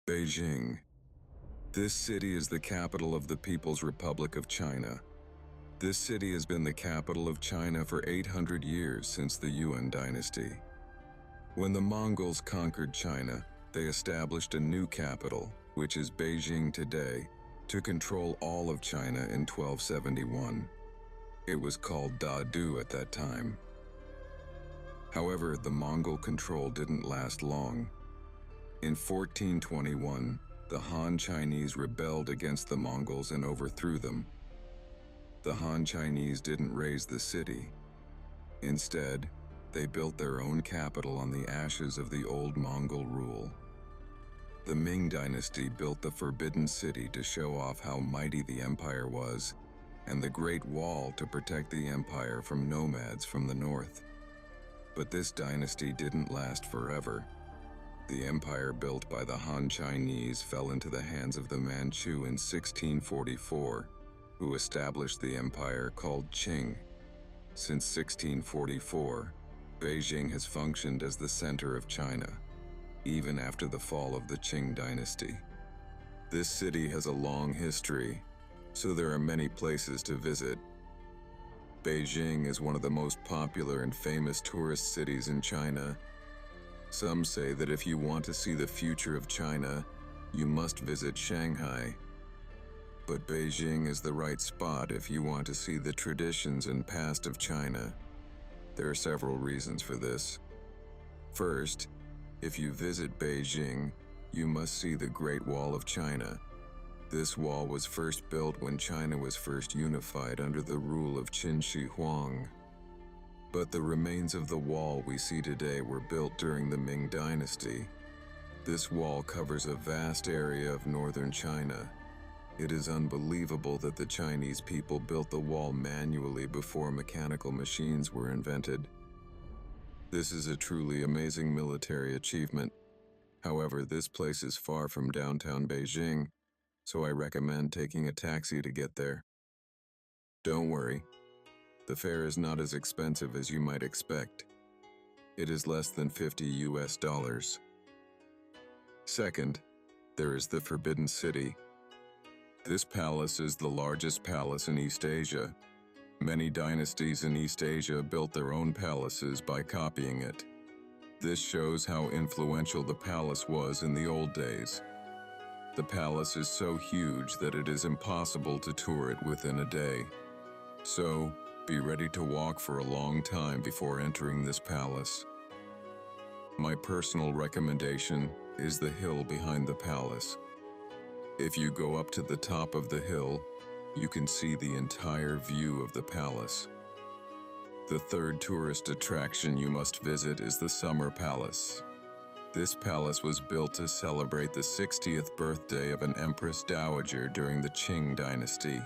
Beijing. This city is the capital of the People's Republic of China. This city has been the capital of China for 800 years since the Yuan dynasty. When the Mongols conquered China, they established a new capital, which is Beijing today, to control all of China in 1271. It was called Dadu at that time. However, the Mongol control didn't last long. In 1421, the Han Chinese rebelled against the Mongols and overthrew them. The Han Chinese didn't raise the city. Instead, they built their own capital on the ashes of the old Mongol rule. The Ming dynasty built the Forbidden City to show off how mighty the empire was, and the Great Wall to protect the empire from nomads from the north. But this dynasty didn't last forever. The empire built by the Han Chinese fell into the hands of the Manchu in 1644, who established the empire called Qing. Since 1644, Beijing has functioned as the center of China, even after the fall of the Qing dynasty. This city has a long history, so there are many places to visit. Beijing is one of the most popular and famous tourist cities in China. Some say that if you want to see the future of China, you must visit Shanghai. But Beijing is the right spot if you want to see the traditions and past of China. There are several reasons for this. First, if you visit Beijing, you must see the Great Wall of China. This wall was first built when China was first unified under the rule of Qin Shi Huang. But the remains of the wall we see today were built during the Ming dynasty. This wall covers a vast area of northern China. It is unbelievable that the Chinese people built the wall manually before mechanical machines were invented. This is a truly amazing military achievement. However, this place is far from downtown Beijing, so I recommend taking a taxi to get there. Don't worry. The fare is not as expensive as you might expect. It is less than $50. Second, there is the Forbidden City. This palace is the largest palace in East Asia. Many dynasties in East Asia built their own palaces by copying it. This shows how influential the palace was in the old days. The palace is so huge that it is impossible to tour it within a day. So, be ready to walk for a long time before entering this palace. My personal recommendation is the hill behind the palace. If you go up to the top of the hill, you can see the entire view of the palace. The third tourist attraction you must visit is the Summer Palace. This palace was built to celebrate the 60th birthday of an Empress Dowager during the Qing dynasty.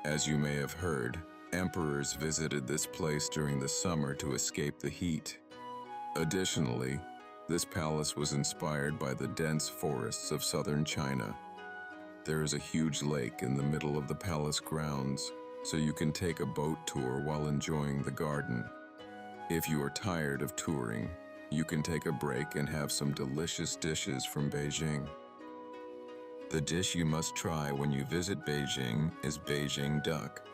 As you may have heard, emperors visited this place during the summer to escape the heat. Additionally, this palace was inspired by the dense forests of southern China. There is a huge lake in the middle of the palace grounds, so you can take a boat tour while enjoying the garden. If you are tired of touring, you can take a break and have some delicious dishes from Beijing. The dish you must try when you visit Beijing is Beijing duck.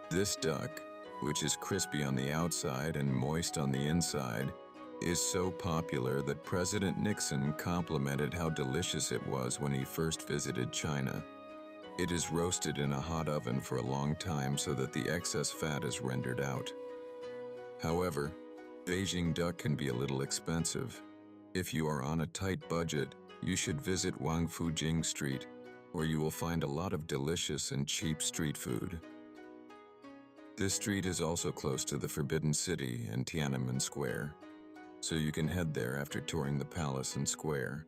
This duck, which is crispy on the outside and moist on the inside, is so popular that President Nixon complimented how delicious it was when he first visited China. It is roasted in a hot oven for a long time so that the excess fat is rendered out. However, Beijing duck can be a little expensive. If you are on a tight budget, you should visit Wangfujing Street, where you will find a lot of delicious and cheap street food. This street is also close to the Forbidden City and Tiananmen Square, so you can head there after touring the palace and square.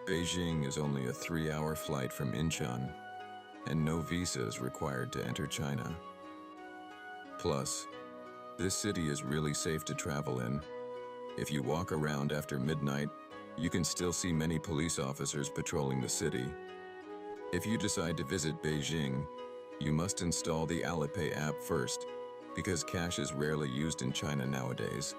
Beijing is only a 3-hour flight from Incheon, and no visa is required to enter China. Plus, this city is really safe to travel in. If you walk around after midnight, you can still see many police officers patrolling the city. If you decide to visit Beijing, you must install the Alipay app first, because cash is rarely used in China nowadays.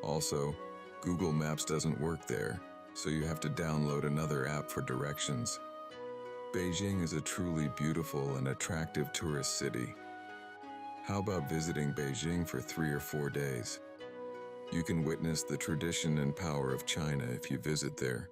Also, Google Maps doesn't work there, so you have to download another app for directions. Beijing is a truly beautiful and attractive tourist city. How about visiting Beijing for 3 or 4 days? You can witness the tradition and power of China if you visit there.